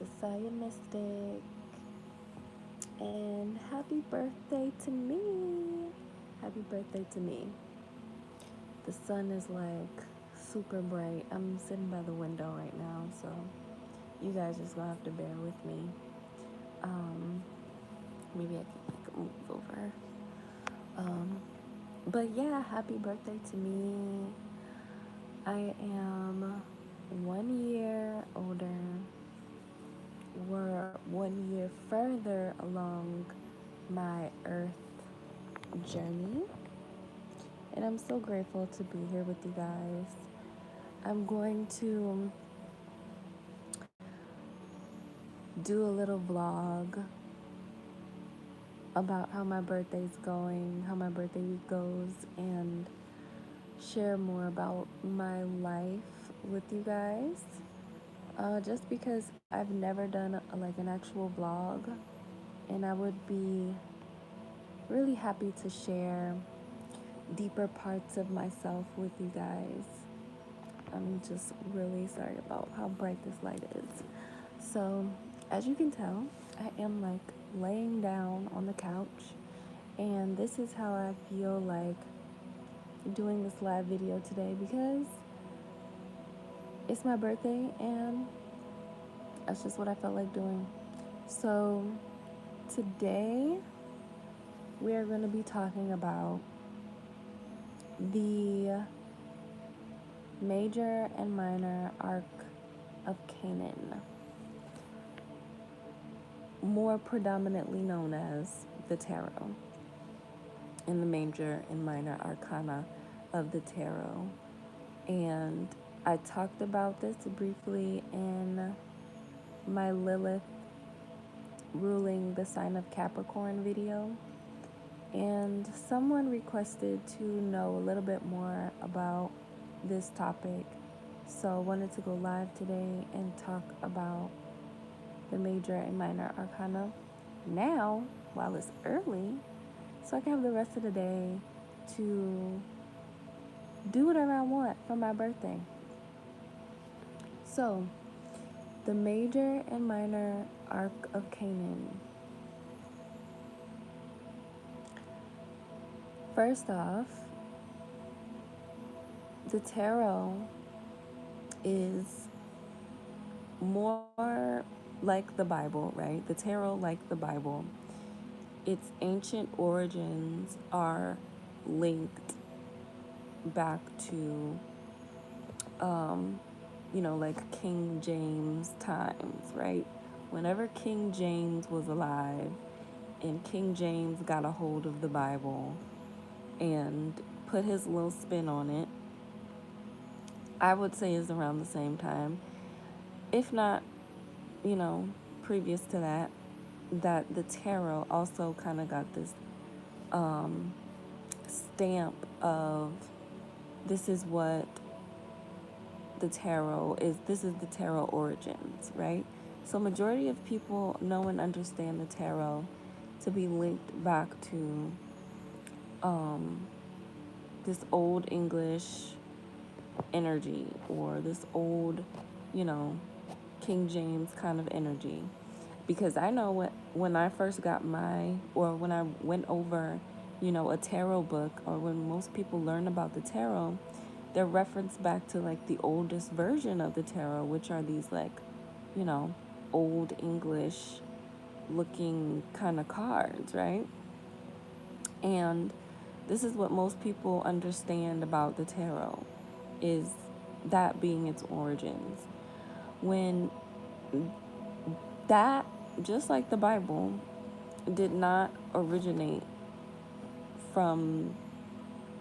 it's Esaia Mystic, and happy birthday to me! Happy birthday to me. The sun is like super bright. I'm sitting by the window right now, so you guys just gonna have to bear with me. Maybe I can like move over. But yeah, happy birthday to me. I am 1 year older. We're 1 year further along my earth journey, and I'm so grateful to be here with you guys. I'm going to do a little vlog about how my birthday's going, how my birthday week goes, and share more about my life with you guys. Just because I've never done like an actual vlog, and I would be really happy to share deeper parts of myself with you guys. I'm just really sorry about how bright this light is. So, as you can tell, I am like laying down on the couch, and this is how I feel like doing this live video today because it's my birthday and that's just what I felt like doing. So, today we are going to be talking about the Major and Minor Arc of Canaan, more predominantly known as the Tarot, and the Major and Minor Arcana of the Tarot. And I talked about this briefly in my Lilith ruling the sign of Capricorn video, and someone requested to know a little bit more about this topic, so I wanted to go live today and talk about the Major and Minor Arcana now while it's early, so I can have the rest of the day to do whatever I want for my birthday. So, the Major and Minor Arc of Canaan. First off, the tarot is more like the Bible, right? The tarot, like the Bible, its ancient origins are linked back to, like King James times, right? Whenever King James was alive and King James got a hold of the Bible and put his little spin on it, I would say is around the same time, if not, previous to that, that the tarot also kind of got this stamp of this is what the tarot is. This is the tarot origins, right? So majority of people know and understand the tarot to be linked back to this old English energy, or this old, King James kind of energy. Because I know when I first got when I went over, a tarot book, or when most people learn about the tarot, they're referenced back to like the oldest version of the tarot, which are these like, old English looking kind of cards, right? And this is what most people understand about the tarot, is that being its origins. When that, just like the Bible, did not originate from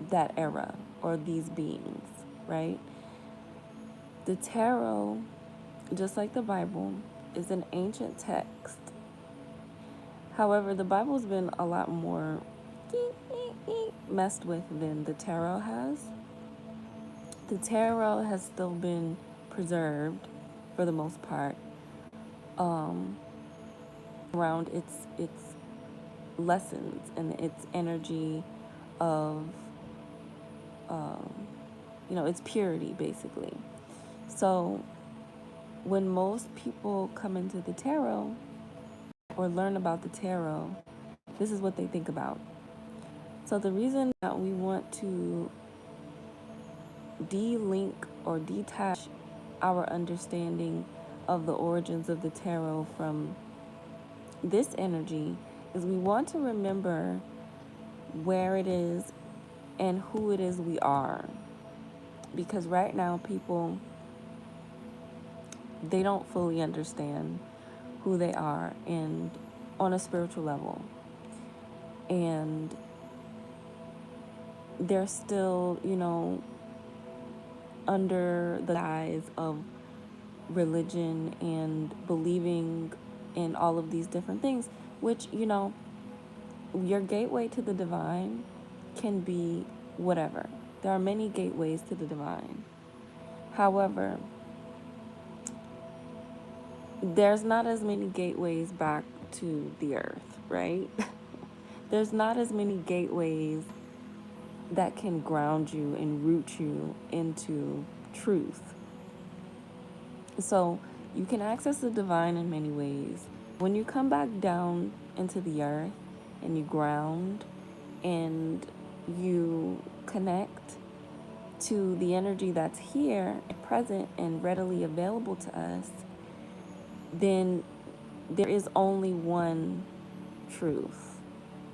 that era or these beings, right? The tarot, just like the Bible, is an ancient text. However, the Bible's been a lot more messed with than the tarot has. The tarot has still been preserved for the most part, around its lessons and its energy of its purity, basically. So when most people come into the tarot or learn about the tarot, this is what they think about. So the reason that we want to de-link or detach our understanding of the origins of the tarot from this energy is we want to remember where it is and who it is we are. Because right now people, they don't fully understand who they are and on a spiritual level. And they're still, under the guise of religion and believing in all of these different things, which, your gateway to the divine can be whatever. There are many gateways to the divine. However, there's not as many gateways back to the earth, right? There's not as many gateways that can ground you and root you into truth. So you can access the divine in many ways. When you come back down into the earth and you ground and you connect to the energy that's here, present, and readily available to us, then there is only one truth,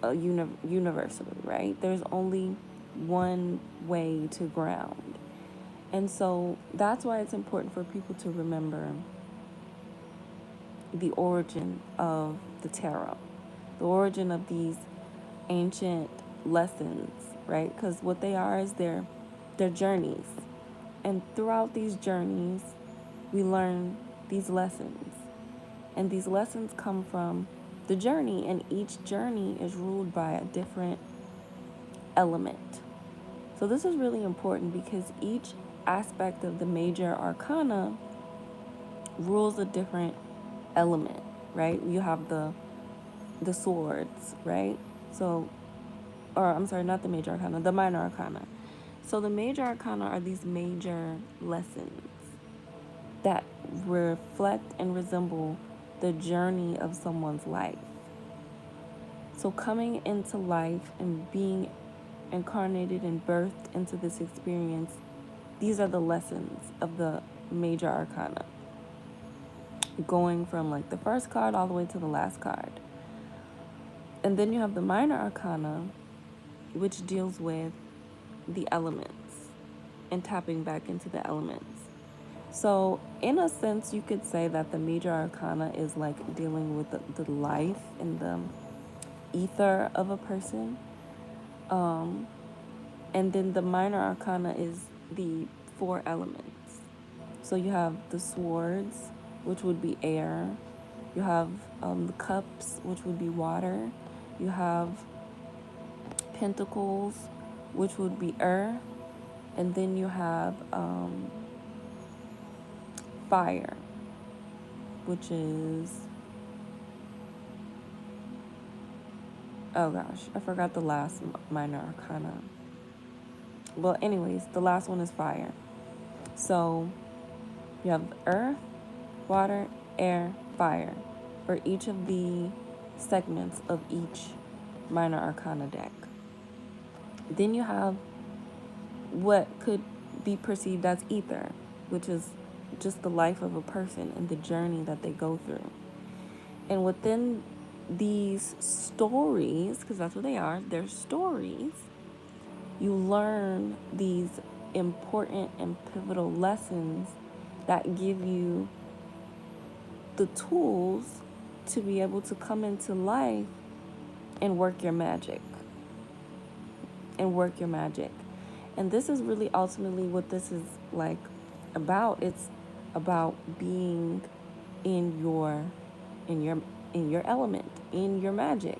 universally, right? There's only one way to ground. And so that's why it's important for people to remember the origin of the tarot, the origin of these ancient lessons, right? Because what they are is they're journeys. And throughout these journeys, we learn these lessons. And these lessons come from the journey, and each journey is ruled by a different element. So this is really important because each aspect of the major arcana rules a different element, right? You have the swords, right? So, or I'm sorry, not the major arcana, the minor arcana. So the major arcana are these major lessons that reflect and resemble the journey of someone's life. So coming into life and being incarnated and birthed into this experience, these are the lessons of the major arcana, going from like the first card all the way to the last card. And then you have the minor arcana, which deals with the elements and tapping back into the elements. So in a sense, you could say that the major arcana is like dealing with the life and the ether of a person. And then the minor arcana is the 4 elements. So you have the swords, which would be air. You have the cups, which would be water. You have pentacles, which would be earth. And then you have fire, which is, oh gosh, I forgot the last minor arcana. Well, anyways, the last one is fire. So you have earth, water, air, fire for each of the segments of each minor arcana deck. Then you have what could be perceived as ether, which is just the life of a person and the journey that they go through. And within these stories, because that's what they are, they're stories, you learn these important and pivotal lessons that give you the tools to be able to come into life and work your magic. And this is really ultimately what this is like about. It's about being in your element, in your magic.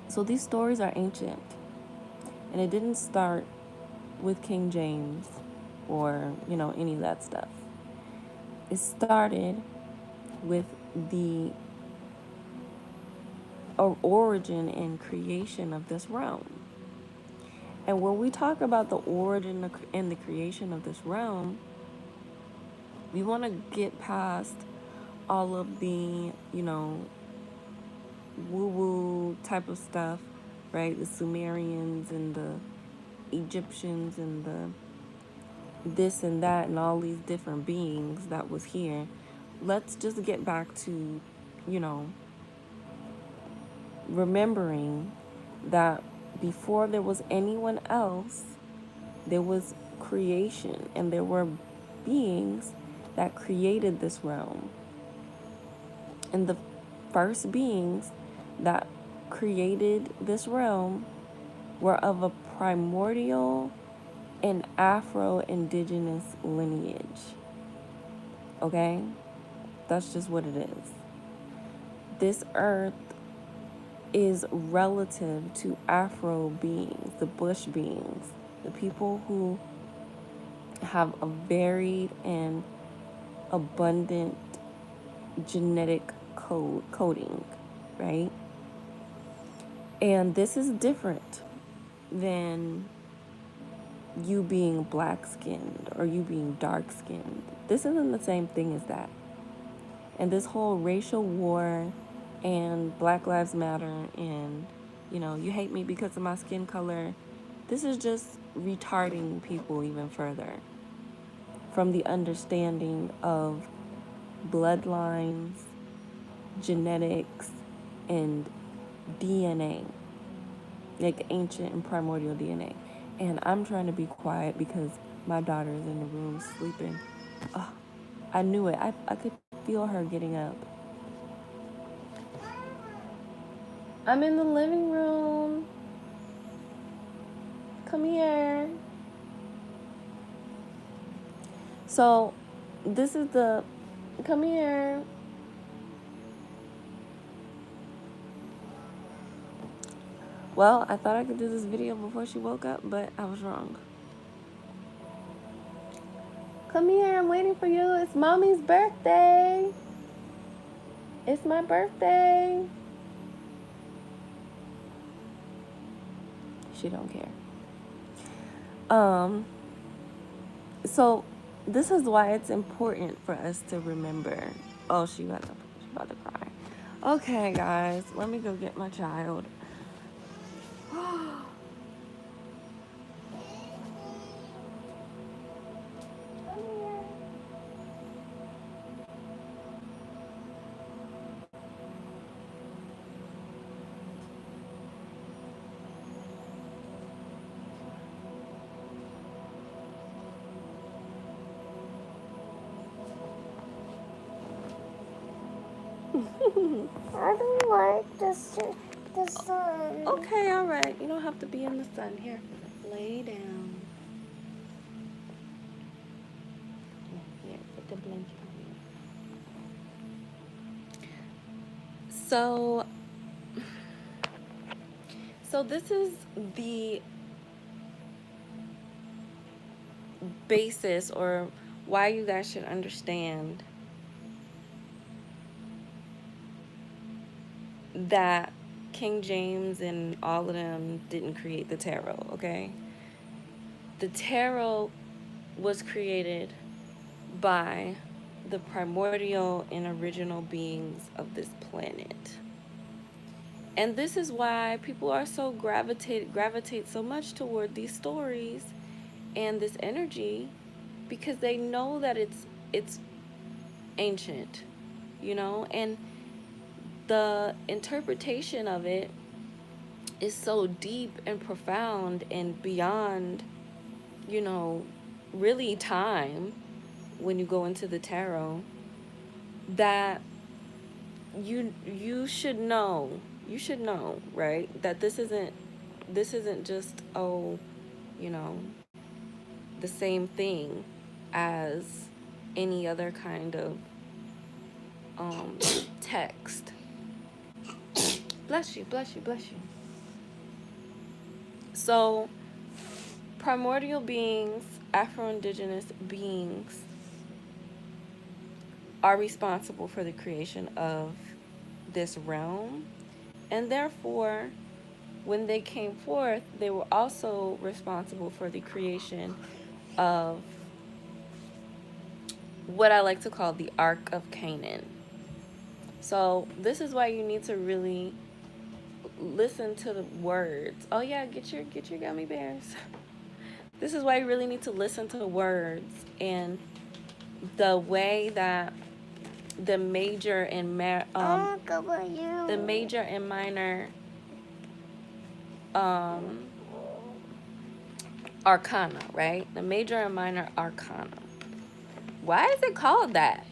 So these stories are ancient. And it didn't start with King James or, any of that stuff. It started with the origin and creation of this realm. And when we talk about the origin and the creation of this realm, We want to get past all of the, woo-woo type of stuff, right? The Sumerians and the Egyptians and the this and that and all these different beings that was here. Let's just get back to, remembering that before there was anyone else, there was creation, and there were beings that created this realm. And the first beings that created this realm were of a primordial and Afro-Indigenous lineage. Okay? That's just what it is. This earth is relative to Afro beings, the bush beings, the people who have a varied and abundant genetic coding, right? And this is different than you being black-skinned or you being dark-skinned. This isn't the same thing as that. And this whole racial war and Black Lives Matter and, you hate me because of my skin color, this is just retarding people even further from the understanding of bloodlines, genetics, and DNA, like ancient and primordial DNA. And I'm trying to be quiet because my daughter's in the room sleeping. Oh, I knew it. I could feel her getting up. I'm in the living room. Come here. So, this is the... Come here. Well, I thought I could do this video before she woke up, but I was wrong. Come here, I'm waiting for you. It's Mommy's birthday. It's my birthday. She don't care. So this is why it's important for us to remember. Oh, she about to cry. Okay, guys, let me go get my child. I don't like the sun. Okay, all right. You don't have to be in the sun. Here, lay down. Here, put the blanket on you. So this is the basis, or why you guys should understand that King James and all of them didn't create the tarot, okay? The tarot was created by the primordial and original beings of this planet. And this is why people are so gravitate so much toward these stories and this energy, because they know that it's ancient, and the interpretation of it is so deep and profound and beyond, really time when you go into the tarot, that you should know, right, that this isn't just the same thing as any other kind of text. Bless you. So, primordial beings, Afro-Indigenous beings, are responsible for the creation of this realm. And therefore, when they came forth, they were also responsible for the creation of what I like to call the Ark of Canaan. So this is why you need to really listen to the words. Oh yeah, get your gummy bears. This is why you really need to listen to the words and the way that the major and the major and minor arcana, right? The major and minor arcana. Why is it called that?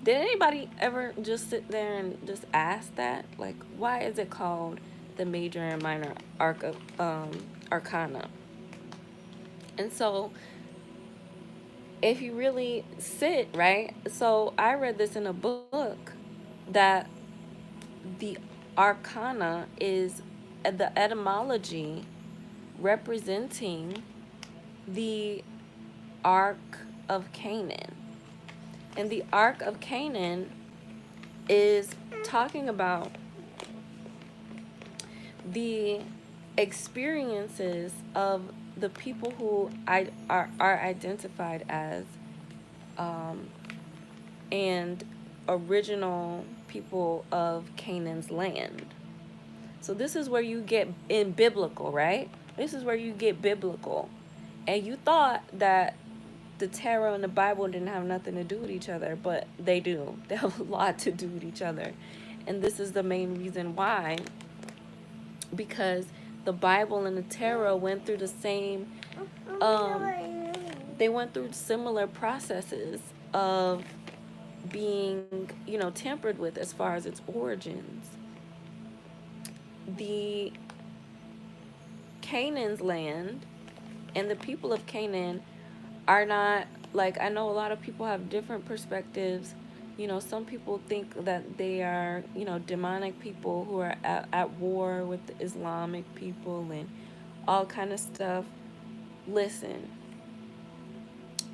Did anybody ever just sit there and just ask that? Like, why is it called the major and minor arcana? And so, if you really sit, right? So, I read this in a book that the arcana is the etymology representing the Ark of Canaan. And the Ark of Canaan is talking about the experiences of the people who are identified as and original people of Canaan's land. So this is where you get in biblical, right? This is where you get biblical. And you thought that the tarot and the Bible didn't have nothing to do with each other, but they do. They have a lot to do with each other. And this is the main reason why, because the Bible and the tarot went through the same they went through similar processes of being, tampered with as far as its origins. The Canaan's land and the people of Canaan are not, like, I know a lot of people have different perspectives. Some people think that they are, demonic people who are at war with the Islamic people and all kind of stuff. Listen,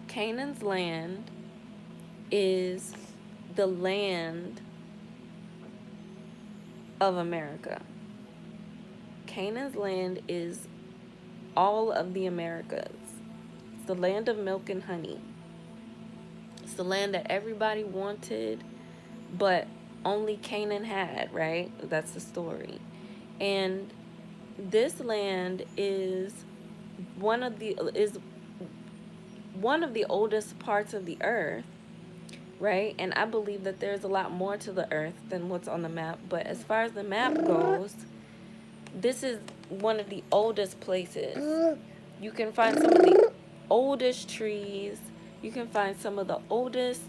Canaan's land is the land of America. Canaan's land is all of the Americas. It's the land of milk and honey. It's the land that everybody wanted, but only Canaan had, right? That's the story. And this land is one of the oldest parts of the earth, right? And I believe that there's a lot more to the earth than what's on the map. But as far as the map goes, this is one of the oldest places. You can find some of the oldest trees. You can find some of the oldest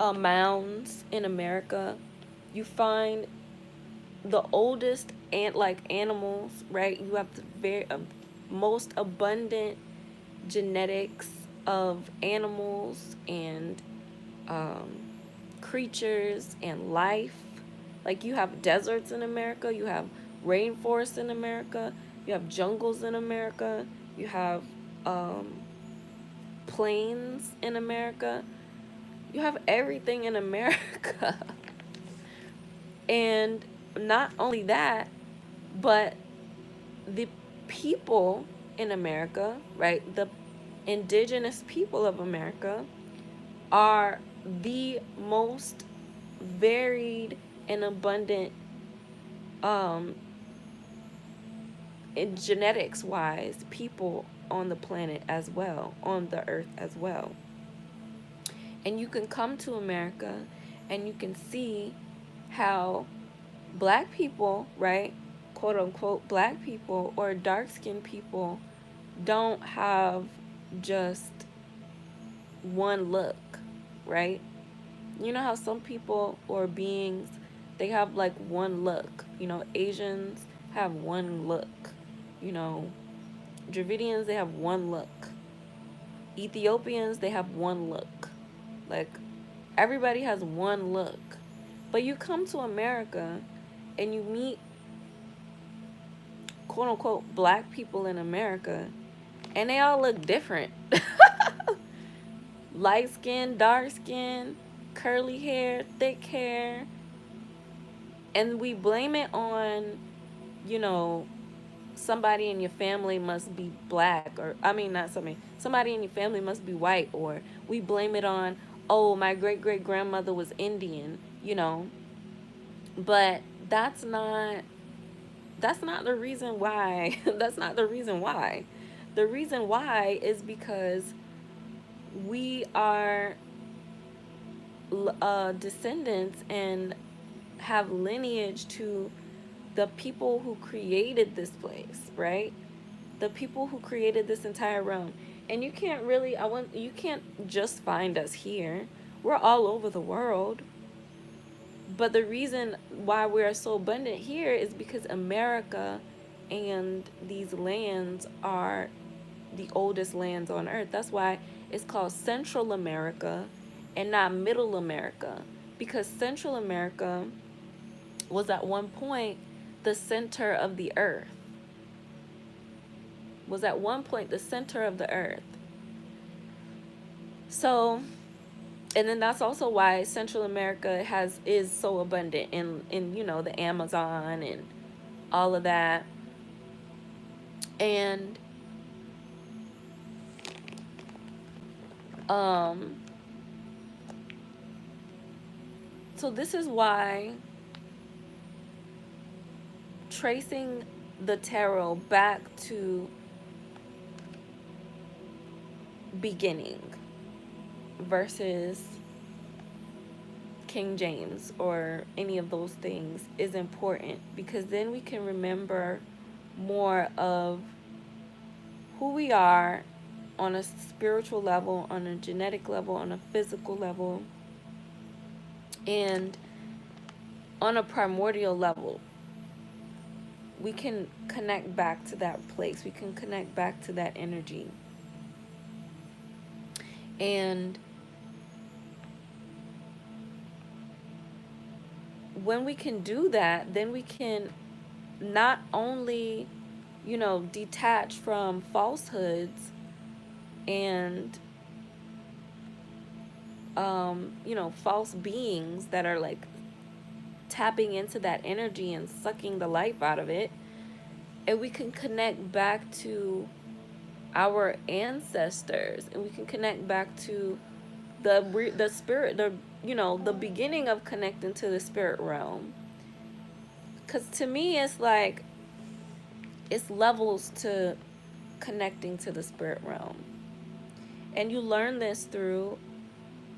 mounds in America. You find the oldest animals, right? You have the most abundant genetics of animals and creatures and life. Like, you have deserts in America, you have rainforests in America, you have jungles in America, you have plains in America. You have everything in America. And not only that, but the people in America, right? The indigenous people of America are the most varied and abundant in genetics wise people on the planet as well, on the earth as well. And you can come to America and you can see how black people, right, quote unquote black people or dark skinned people don't have just one look, right? You know how some people or beings, they have like one look. Asians have one look. Dravidians, they have one look. Ethiopians, they have one look. Like, everybody has one look. But you come to America and you meet quote unquote black people in America and they all look different. Light skin, dark skin, curly hair, thick hair. And we blame it on, somebody in your family must be black, or, I mean, not somebody, somebody in your family must be white, or we blame it on, oh, my great great grandmother was Indian, you know. But that's not the reason why. That's not the reason why. The reason why is because we are descendants and have lineage to the people who created this place, right? The people who created this entire realm. And you can't really, you can't just find us here. We're all over the world. But the reason why we're so abundant here is because America and these lands are the oldest lands on earth. That's why it's called Central America and not Middle America. Because Central America was at one point the center of the earth. Was at one point the center of the earth. So, and then that's also why Central America is so abundant in the Amazon and all of that. And so this is why tracing the tarot back to beginning versus King James or any of those things is important, because then we can remember more of who we are on a spiritual level, on a genetic level, on a physical level, and on a primordial level. We can connect back to that place. We can connect back to that energy. And when we can do that, then we can not only, detach from falsehoods and, false beings that are like tapping into that energy and sucking the life out of it. And we can connect back to our ancestors, and we can connect back to the spirit, the beginning of connecting to the spirit realm. Because to me, it's like, it's levels to connecting to the spirit realm. And you learn this through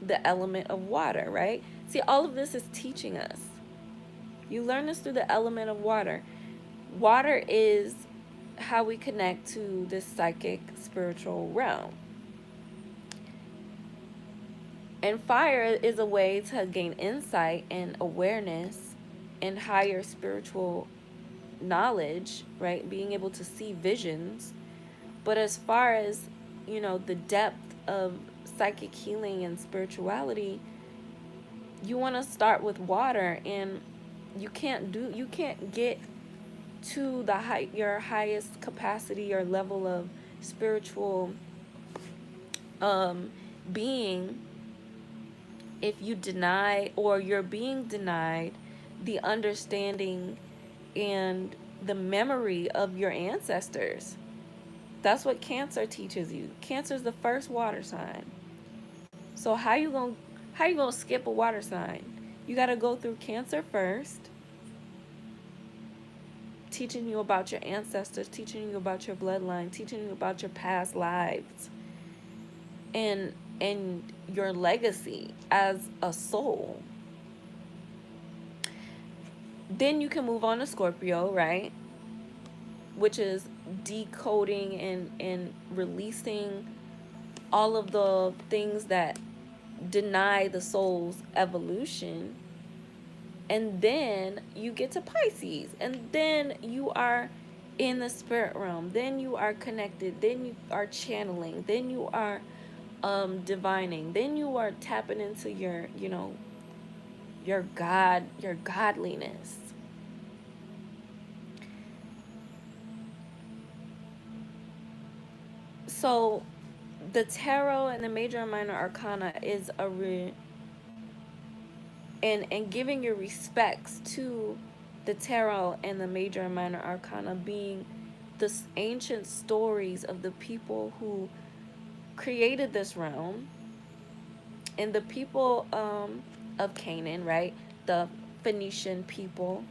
the element of water, right? See, all of this is teaching us. You learn this through the element of water. Water is how we connect to this psychic spiritual realm. And fire is a way to gain insight and awareness and higher spiritual knowledge, right? Being able to see visions. But as far as, the depth of psychic healing and spirituality, you want to start with water. And you can't get to your highest capacity or level of spiritual being if you deny, or you're being denied, the understanding and the memory of your ancestors. That's what Cancer teaches you. Cancer is the first water sign. So how you gonna skip a water sign? You got to go through Cancer first, teaching you about your ancestors, teaching you about your bloodline, teaching you about your past lives, and your legacy as a soul. Then you can move on to Scorpio, right? Which is decoding and releasing all of the things that deny the soul's evolution. And then you get to Pisces, and then you are in the spirit realm. Then you are connected. Then you are channeling. Then you are divining. Then you are tapping into your godliness. So the tarot and the Major and Minor Arcana is and giving your respects to the tarot and the Major and Minor Arcana being the ancient stories of the people who created this realm, and the people of Canaan, right? The Phoenician people,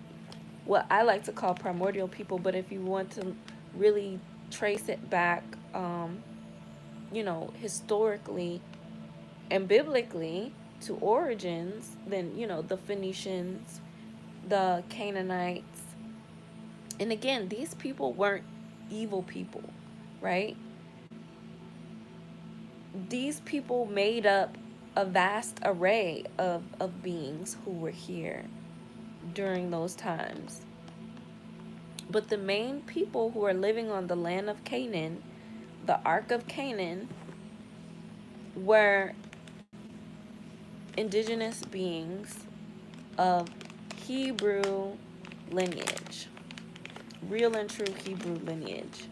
what I like to call primordial people, but if you want to really trace it back, historically and biblically to origins, then, the Phoenicians, the Canaanites. And again, these people weren't evil people, right? These people made up a vast array of beings who were here during those times. But the main people who are living on the land of Canaan, the Ark of Canaan, were indigenous beings of Hebrew lineage, real and true Hebrew lineage.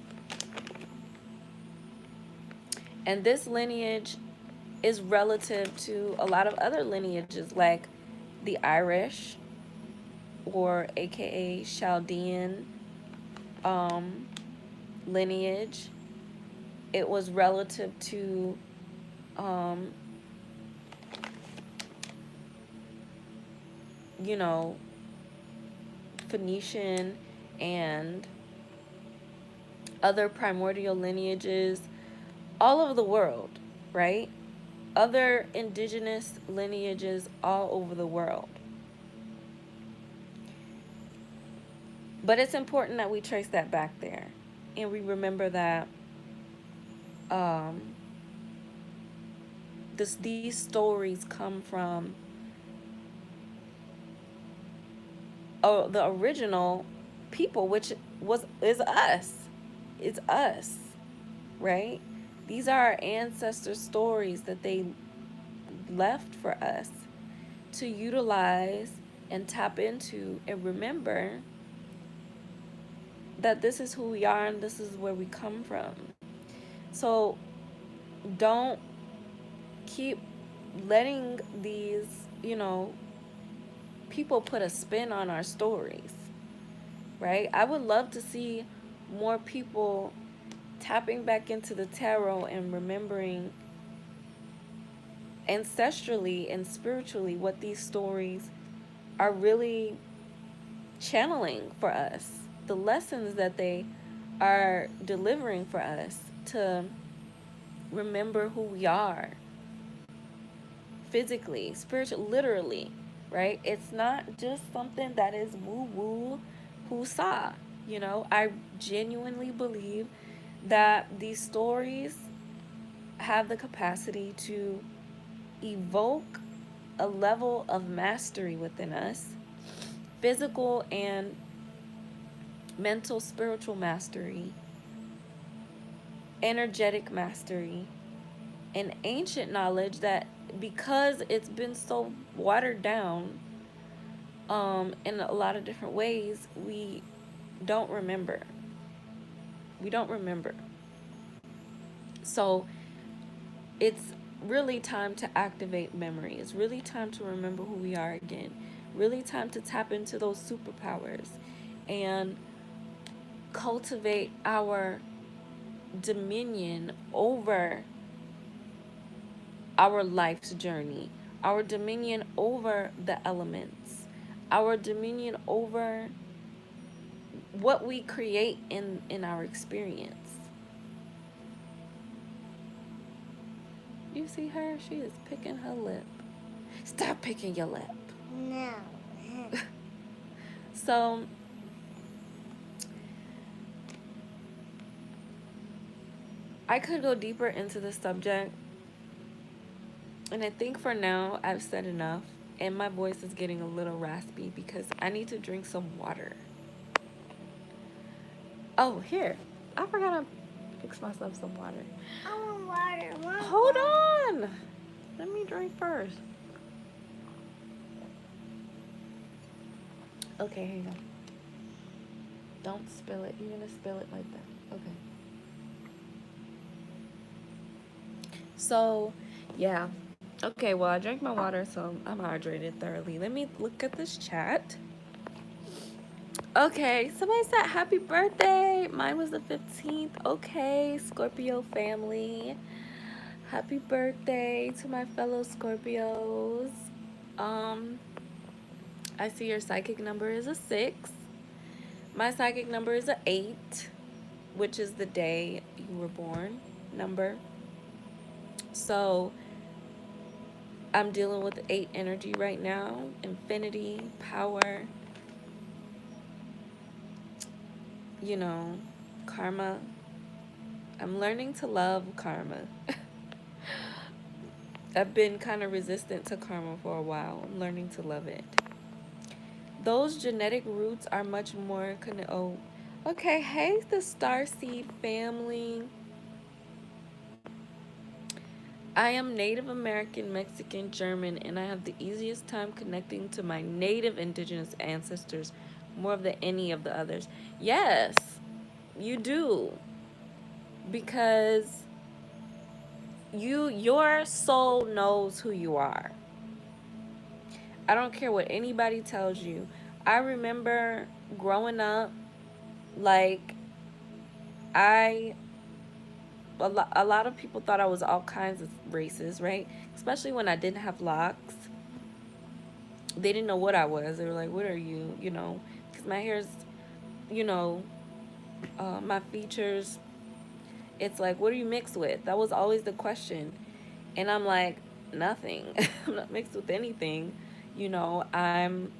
And this lineage is relative to a lot of other lineages, like the Irish, or aka Chaldean lineage. It was relative to Phoenician and other primordial lineages all over the world, right? Other indigenous lineages all over the world. But it's important that we trace that back there, and we remember that these stories come from the original people, which is us. It's us, right? These are our ancestors' stories that they left for us to utilize and tap into and remember that this is who we are and this is where we come from. So don't keep letting these, people put a spin on our stories, right? I would love to see more people tapping back into the tarot and remembering ancestrally and spiritually what these stories are really channeling for us, the lessons that they are delivering for us to remember who we are physically, spiritually, literally, right? It's not just something that is woo-woo, woo-saw. I genuinely believe that these stories have the capacity to evoke a level of mastery within us, physical and mental, spiritual mastery, energetic mastery, and ancient knowledge that, because it's been so watered down in a lot of different ways, we don't remember. So it's really time to activate memory. It's really time to remember who we are again. Really time to tap into those superpowers and cultivate our dominion over our life's journey, our dominion over the elements, our dominion over what we create in our experience. You see her? She is picking her lip. Stop picking your lip. No. So, I could go deeper into the subject, and I think for now I've said enough, and my voice is getting a little raspy because I need to drink some water. Oh, here. I forgot to fix myself some water. I want water. Hold on. Let me drink first. Okay, hang on. Don't spill it. You're going to spill it like that. Okay. So, yeah. Okay, well, I drank my water, so I'm hydrated thoroughly. Let me look at this chat. Okay, somebody said happy birthday. Mine was the 15th. Okay, Scorpio family. Happy birthday to my fellow Scorpios. Um, I see your psychic number is a 6. My psychic number is a 8, which is the day you were born number. So I'm dealing with 8 energy right now. Infinity, power, you know, karma. I'm learning to love karma. I've been kind of resistant to karma for a while. I'm learning to love it. Those genetic roots are much more oh, okay. Hey, the Starseed family. I am Native American, Mexican, German, and I have the easiest time connecting to my native indigenous ancestors more than any of the others. Yes, you do. Because your soul knows who you are. I don't care what anybody tells you. I remember growing up, like, I a lot of people thought I was all kinds of races, right? Especially when I didn't have locks. They didn't know what I was. They were like, "What are you?" You know, because my hair's, you know, my features. It's like, what are you mixed with? That was always the question, and I'm like, nothing. I'm not mixed with anything. You know, I'm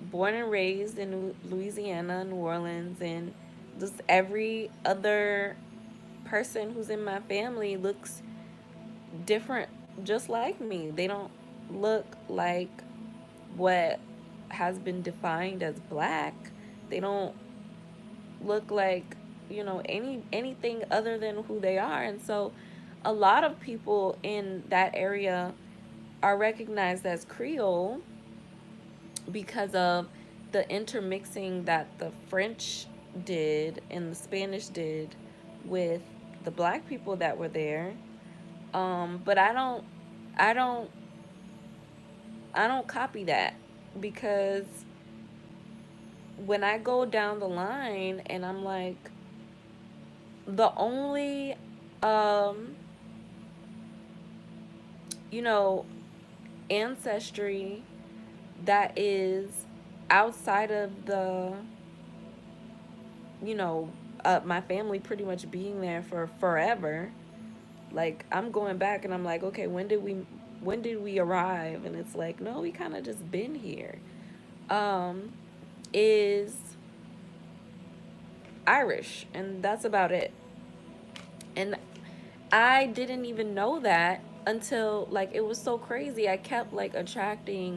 born and raised in Louisiana, New Orleans, and just every other person who's in my family looks different just like me. They don't look like what has been defined as black. They don't look like, anything other than who they are. And so a lot of people in that area are recognized as Creole because of the intermixing that the French did and the Spanish did with the black people that were there. But I don't, I don't copy that because when I go down the line and I'm like, the only, um, you know, ancestry that is outside of the, you know, my family pretty much being there for forever. Like I'm going back and I'm like, okay, when did we arrive? And it's like, no, we kind of just been here. Um, is Irish, and that's about it. And I didn't even know that until like it was so crazy. I kept like attracting